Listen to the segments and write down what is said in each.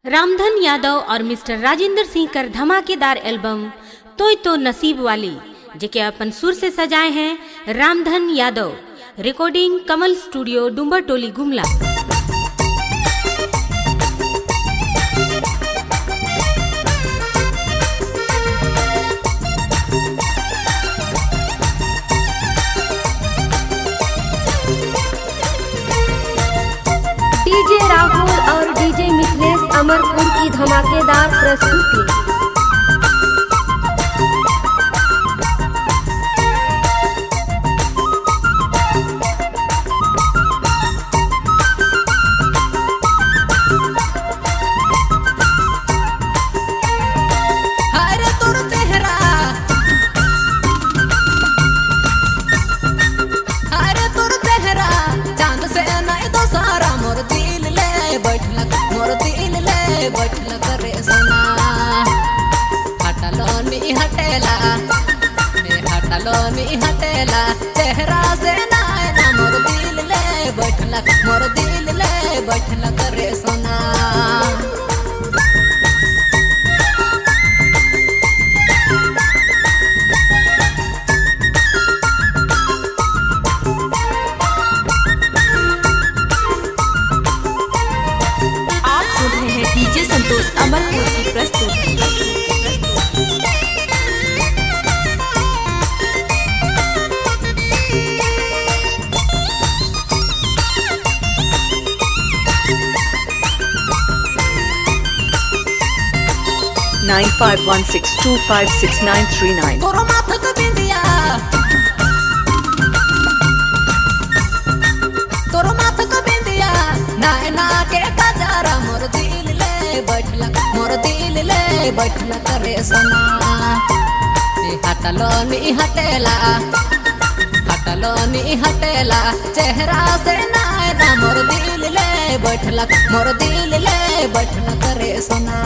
रामधन यादव और मिस्टर राजेंद्र सिंह कर धमाकेदार एल्बम तोय तो नसीब वाली जेके अपन सुर से सजाए हैं रामधन यादव। रिकॉर्डिंग कमल स्टूडियो डुम्बर टोली गुमला। डीजे राहुल और डीजे मिथिलेश अमरपुर की धमाकेदार प्रस्तुति। हटेला चेहरा से ना मोर दिल ले बैठला करे सोना। आप सुन रहे हैं डीजे संतोष अमरपुर की प्रस्तुति। 9516256939। तोरो माथा के बिंदिया नैना के कजारा मोर दिल ले बैठला करे सोना। हटलो नी हटेला चेहरा से नैना मोर दिल ले बैठला करे सोना।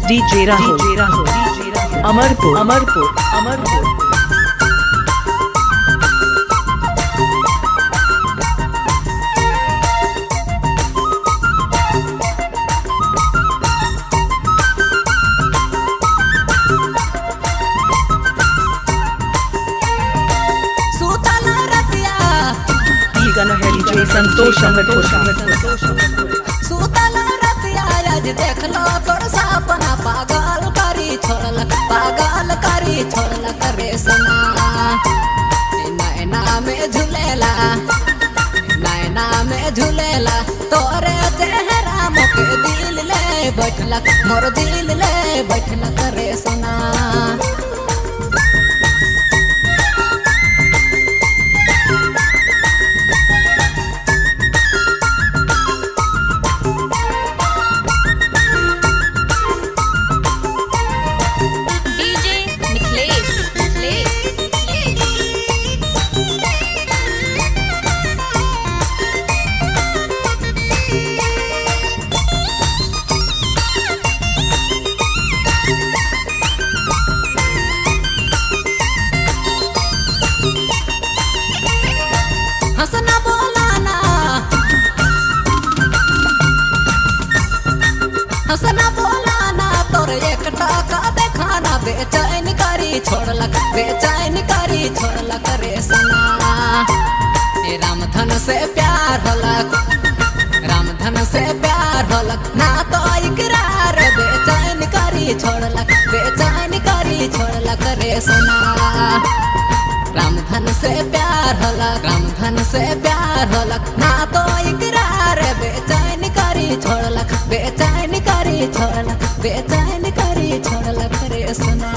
डीजे राहुल अमरपुर। डीजे संतोष अमरपुर। देख लो तोर सपना पागल करी छोड़ल करे सोना। नैना में झूलेला तोरे चेहरा मोके दिल ले बैठला करे सोना। हंसना बोलाना तोर एक टका देखाना बेचैन करी छोड़ला करे सोना। रामधन से प्यार होलक ना तो इकरार बेचैन करी छोड़ला करे सोना। रामधन से प्यार होलक ना तो इकरार बेचैन करी छोड़ला करे सोना।